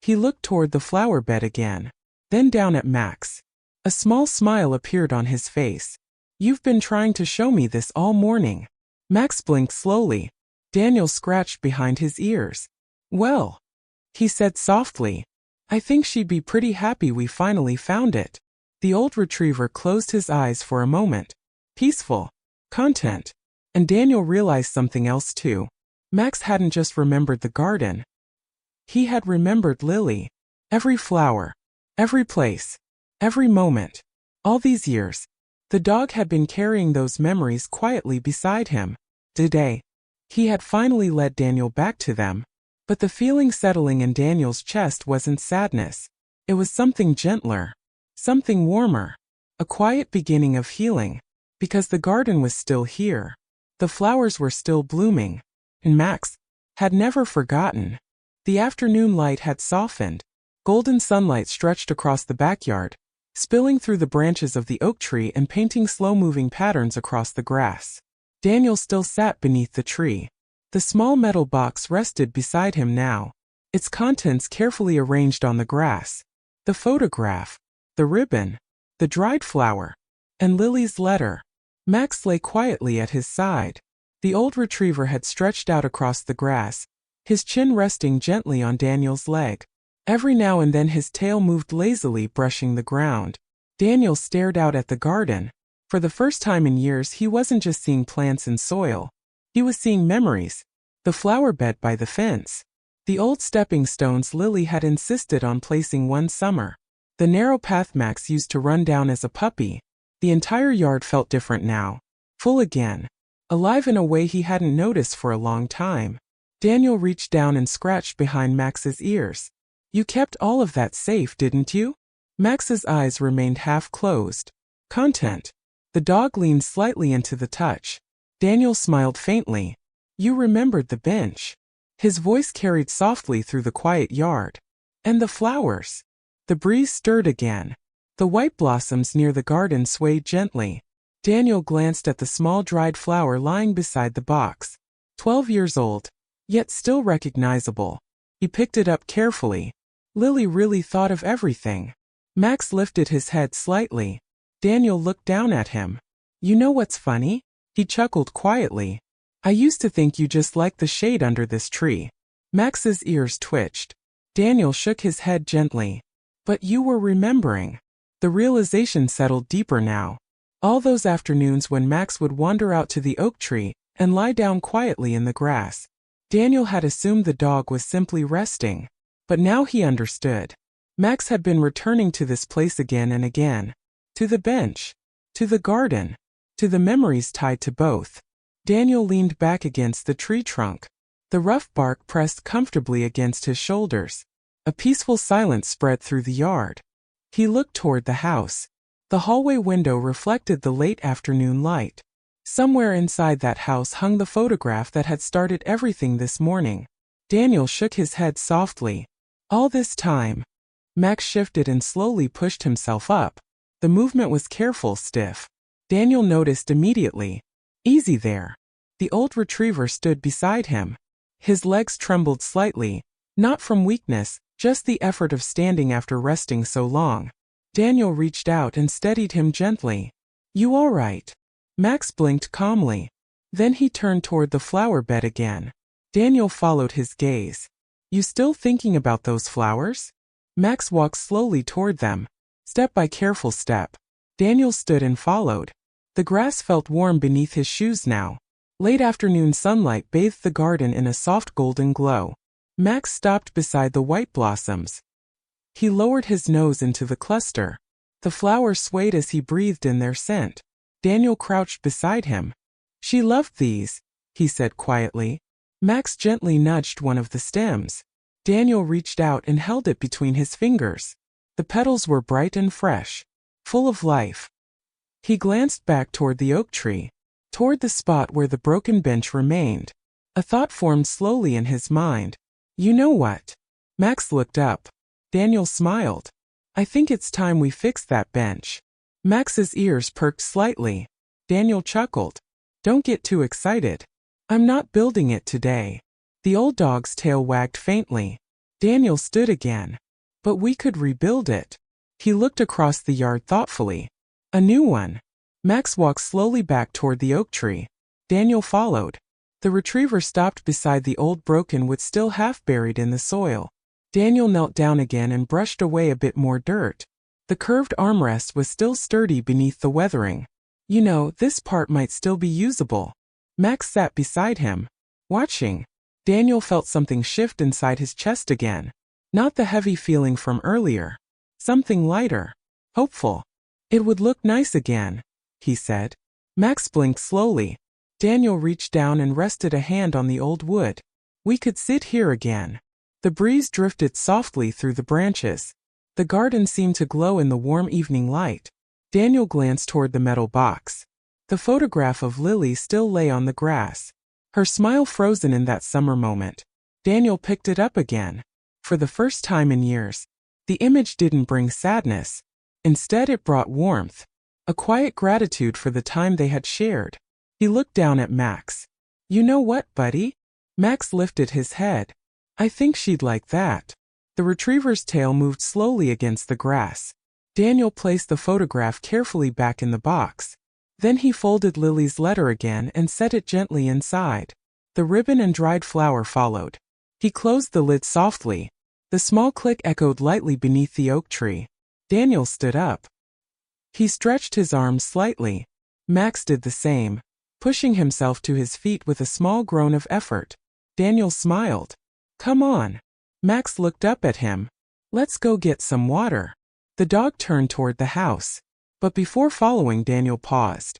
He looked toward the flower bed again, then down at Max. A small smile appeared on his face. You've been trying to show me this all morning. Max blinked slowly. Daniel scratched behind his ears. Well, he said softly, I think she'd be pretty happy we finally found it. The old retriever closed his eyes for a moment. Peaceful. Content. And Daniel realized something else too. Max hadn't just remembered the garden. He had remembered Lily. Every flower. Every place. Every moment. All these years. The dog had been carrying those memories quietly beside him. Today, he had finally led Daniel back to them. But the feeling settling in Daniel's chest wasn't sadness. It was something gentler. Something warmer. A quiet beginning of healing. Because the garden was still here. The flowers were still blooming. And Max had never forgotten. The afternoon light had softened. Golden sunlight stretched across the backyard, spilling through the branches of the oak tree and painting slow-moving patterns across the grass. Daniel still sat beneath the tree. The small metal box rested beside him now, its contents carefully arranged on the grass. The photograph, the ribbon, the dried flower, and Lily's letter. Max lay quietly at his side. The old retriever had stretched out across the grass, his chin resting gently on Daniel's leg. Every now and then his tail moved lazily, brushing the ground. Daniel stared out at the garden. For the first time in years, he wasn't just seeing plants and soil. He was seeing memories. The flower bed by the fence. The old stepping stones Lily had insisted on placing one summer. The narrow path Max used to run down as a puppy. The entire yard felt different now. Full again. Alive in a way he hadn't noticed for a long time. Daniel reached down and scratched behind Max's ears. You kept all of that safe, didn't you? Max's eyes remained half closed. Content. The dog leaned slightly into the touch. Daniel smiled faintly. You remembered the bench. His voice carried softly through the quiet yard. And the flowers. The breeze stirred again. The white blossoms near the garden swayed gently. Daniel glanced at the small dried flower lying beside the box. 12 years old, yet still recognizable. He picked it up carefully. Lily really thought of everything. Max lifted his head slightly. Daniel looked down at him. You know what's funny? He chuckled quietly. I used to think you just liked the shade under this tree. Max's ears twitched. Daniel shook his head gently. But you were remembering. The realization settled deeper now. All those afternoons when Max would wander out to the oak tree and lie down quietly in the grass. Daniel had assumed the dog was simply resting. But now he understood. Max had been returning to this place again and again. To the bench. To the garden. To the memories tied to both. Daniel leaned back against the tree trunk. The rough bark pressed comfortably against his shoulders. A peaceful silence spread through the yard. He looked toward the house. The hallway window reflected the late afternoon light. Somewhere inside that house hung the photograph that had started everything this morning. Daniel shook his head softly. All this time. Max shifted and slowly pushed himself up. The movement was careful, stiff. Daniel noticed immediately. Easy there. The old retriever stood beside him. His legs trembled slightly, not from weakness, just the effort of standing after resting so long. Daniel reached out and steadied him gently. You all right? Max blinked calmly. Then he turned toward the flower bed again. Daniel followed his gaze. You still thinking about those flowers? Max walked slowly toward them, step by careful step. Daniel stood and followed. The grass felt warm beneath his shoes now. Late afternoon sunlight bathed the garden in a soft golden glow. Max stopped beside the white blossoms. He lowered his nose into the cluster. The flowers swayed as he breathed in their scent. Daniel crouched beside him. She loved these, he said quietly. Max gently nudged one of the stems. Daniel reached out and held it between his fingers. The petals were bright and fresh, full of life. He glanced back toward the oak tree, toward the spot where the broken bench remained. A thought formed slowly in his mind. You know what? Max looked up. Daniel smiled. I think it's time we fix that bench. Max's ears perked slightly. Daniel chuckled. Don't get too excited. I'm not building it today. The old dog's tail wagged faintly. Daniel stood again. But we could rebuild it. He looked across the yard thoughtfully. A new one. Max walked slowly back toward the oak tree. Daniel followed. The retriever stopped beside the old broken wood, still half buried in the soil. Daniel knelt down again and brushed away a bit more dirt. The curved armrest was still sturdy beneath the weathering. You know, this part might still be usable. Max sat beside him, watching. Daniel felt something shift inside his chest again. Not the heavy feeling from earlier. Something lighter. Hopeful. It would look nice again, he said. Max blinked slowly. Daniel reached down and rested a hand on the old wood. We could sit here again. The breeze drifted softly through the branches. The garden seemed to glow in the warm evening light. Daniel glanced toward the metal box. The photograph of Lily still lay on the grass. Her smile frozen in that summer moment. Daniel picked it up again. For the first time in years, the image didn't bring sadness. Instead, it brought warmth. A quiet gratitude for the time they had shared. He looked down at Max. You know what, buddy? Max lifted his head. I think she'd like that. The retriever's tail moved slowly against the grass. Daniel placed the photograph carefully back in the box. Then he folded Lily's letter again and set it gently inside. The ribbon and dried flower followed. He closed the lid softly. The small click echoed lightly beneath the oak tree. Daniel stood up. He stretched his arms slightly. Max did the same, pushing himself to his feet with a small groan of effort. Daniel smiled. Come on. Max looked up at him. Let's go get some water. The dog turned toward the house. But before following, Daniel paused.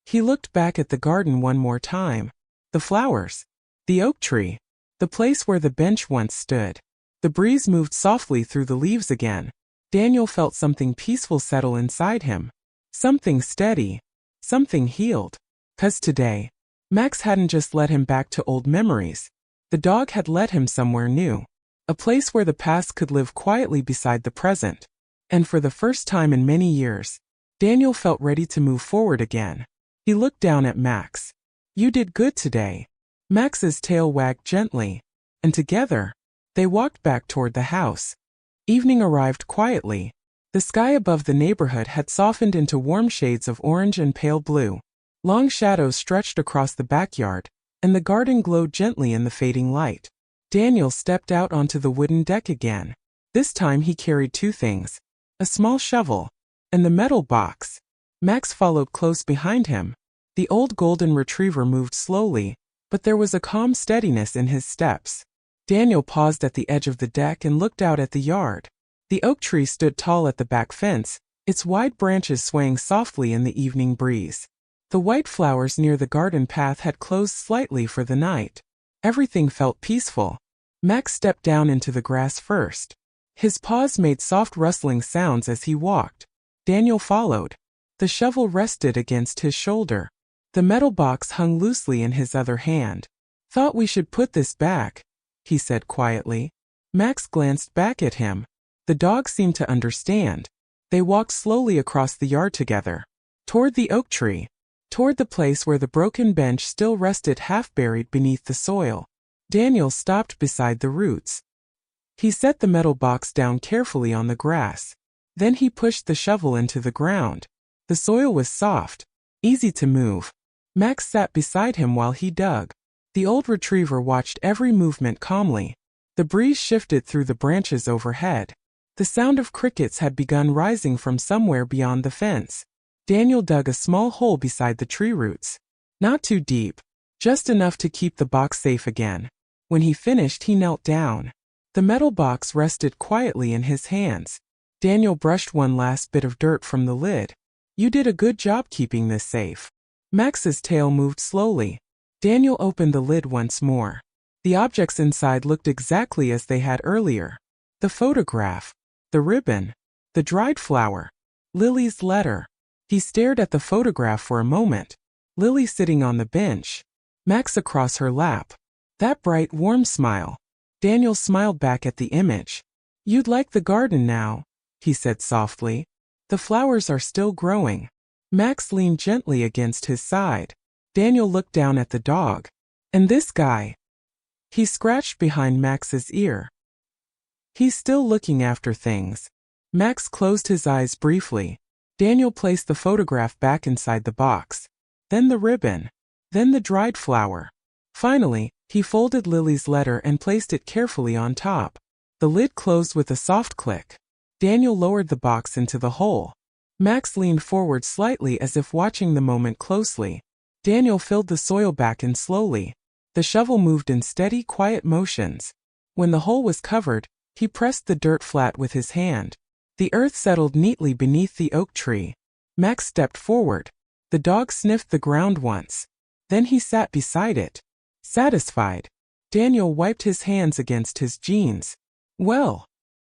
He looked back at the garden one more time. The flowers. The oak tree. The place where the bench once stood. The breeze moved softly through the leaves again. Daniel felt something peaceful settle inside him. Something steady. Something healed. 'Cause today, Max hadn't just led him back to old memories. The dog had led him somewhere new. A place where the past could live quietly beside the present. And for the first time in many years, Daniel felt ready to move forward again. He looked down at Max. You did good today. Max's tail wagged gently. And together, they walked back toward the house. Evening arrived quietly. The sky above the neighborhood had softened into warm shades of orange and pale blue. Long shadows stretched across the backyard, and the garden glowed gently in the fading light. Daniel stepped out onto the wooden deck again. This time he carried two things. A small shovel, and the metal box. Max followed close behind him. The old golden retriever moved slowly, but there was a calm steadiness in his steps. Daniel paused at the edge of the deck and looked out at the yard. The oak tree stood tall at the back fence, its wide branches swaying softly in the evening breeze. The white flowers near the garden path had closed slightly for the night. Everything felt peaceful. Max stepped down into the grass first. His paws made soft rustling sounds as he walked. Daniel followed. The shovel rested against his shoulder. The metal box hung loosely in his other hand. Thought we should put this back, he said quietly. Max glanced back at him. The dog seemed to understand. They walked slowly across the yard together. Toward the oak tree. Toward the place where the broken bench still rested half buried beneath the soil. Daniel stopped beside the roots. He set the metal box down carefully on the grass. Then he pushed the shovel into the ground. The soil was soft, easy to move. Max sat beside him while he dug. The old retriever watched every movement calmly. The breeze shifted through the branches overhead. The sound of crickets had begun rising from somewhere beyond the fence. Daniel dug a small hole beside the tree roots. Not too deep, just enough to keep the box safe again. When he finished, he knelt down. The metal box rested quietly in his hands. Daniel brushed one last bit of dirt from the lid. You did a good job keeping this safe. Max's tail moved slowly. Daniel opened the lid once more. The objects inside looked exactly as they had earlier. The photograph, the ribbon, the dried flower, Lily's letter. He stared at the photograph for a moment. Lily sitting on the bench. Max across her lap. That bright, warm smile. Daniel smiled back at the image. You'd like the garden now, he said softly. The flowers are still growing. Max leaned gently against his side. Daniel looked down at the dog. And this guy? He scratched behind Max's ear. He's still looking after things. Max closed his eyes briefly. Daniel placed the photograph back inside the box. Then the ribbon. Then the dried flower. Finally, he folded Lily's letter and placed it carefully on top. The lid closed with a soft click. Daniel lowered the box into the hole. Max leaned forward slightly as if watching the moment closely. Daniel filled the soil back in slowly. The shovel moved in steady, quiet motions. When the hole was covered, he pressed the dirt flat with his hand. The earth settled neatly beneath the oak tree. Max stepped forward. The dog sniffed the ground once. Then he sat beside it. Satisfied. Daniel wiped his hands against his jeans. Well,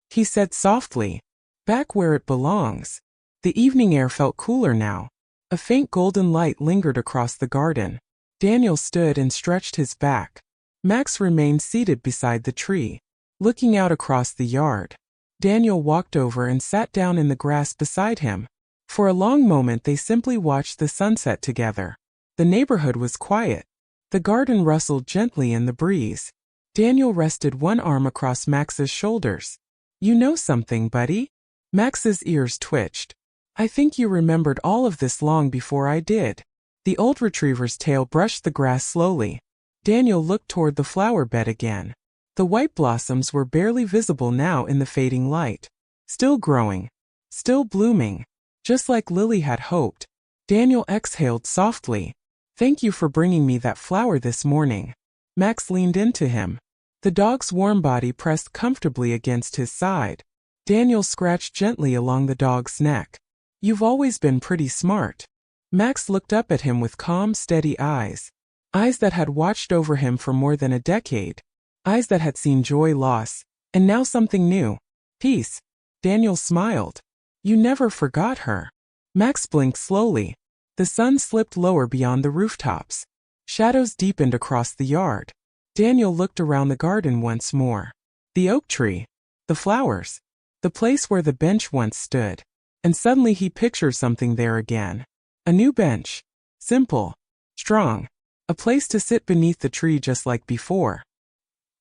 he said softly. Back where it belongs. The evening air felt cooler now. A faint golden light lingered across the garden. Daniel stood and stretched his back. Max remained seated beside the tree, looking out across the yard. Daniel walked over and sat down in the grass beside him. For a long moment they simply watched the sunset together. The neighborhood was quiet. The garden rustled gently in the breeze. Daniel rested one arm across Max's shoulders. You know something, buddy? Max's ears twitched. I think you remembered all of this long before I did. The old retriever's tail brushed the grass slowly. Daniel looked toward the flower bed again. The white blossoms were barely visible now in the fading light. Still growing. Still blooming. Just like Lily had hoped. Daniel exhaled softly. Thank you for bringing me that flower this morning. Max leaned into him. The dog's warm body pressed comfortably against his side. Daniel scratched gently along the dog's neck. You've always been pretty smart. Max looked up at him with calm, steady eyes. Eyes that had watched over him for more than a decade. Eyes that had seen joy, loss, and now something new. Peace. Daniel smiled. You never forgot her. Max blinked slowly. The sun slipped lower beyond the rooftops. Shadows deepened across the yard. Daniel looked around the garden once more. The oak tree. The flowers. The place where the bench once stood. And suddenly he pictured something there again. A new bench. Simple. Strong. A place to sit beneath the tree just like before.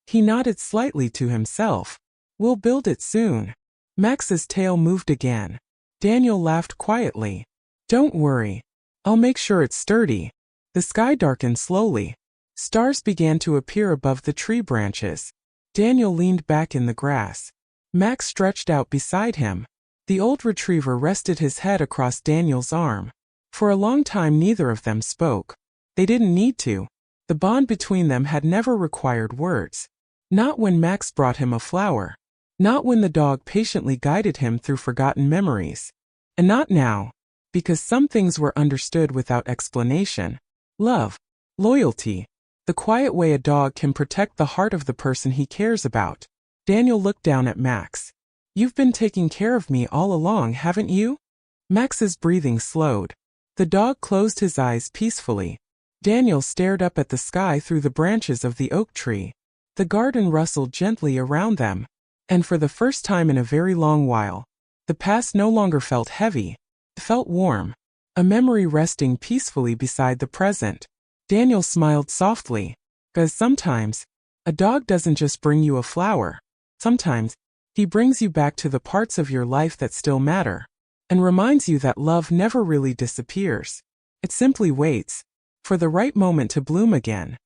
He nodded slightly to himself. We'll build it soon. Max's tail moved again. Daniel laughed quietly. Don't worry. I'll make sure it's sturdy. The sky darkened slowly. Stars began to appear above the tree branches. Daniel leaned back in the grass. Max stretched out beside him. The old retriever rested his head across Daniel's arm. For a long time neither of them spoke. They didn't need to. The bond between them had never required words. Not when Max brought him a flower. Not when the dog patiently guided him through forgotten memories. And not now. Because some things were understood without explanation. Love. Loyalty. The quiet way a dog can protect the heart of the person he cares about. Daniel looked down at Max. You've been taking care of me all along, haven't you? Max's breathing slowed. The dog closed his eyes peacefully. Daniel stared up at the sky through the branches of the oak tree. The garden rustled gently around them. And for the first time in a very long while, the past no longer felt heavy. It felt warm. A memory resting peacefully beside the present. Daniel smiled softly. Because sometimes, a dog doesn't just bring you a flower. Sometimes, he brings you back to the parts of your life that still matter. And reminds you that love never really disappears. It simply waits. For the right moment to bloom again.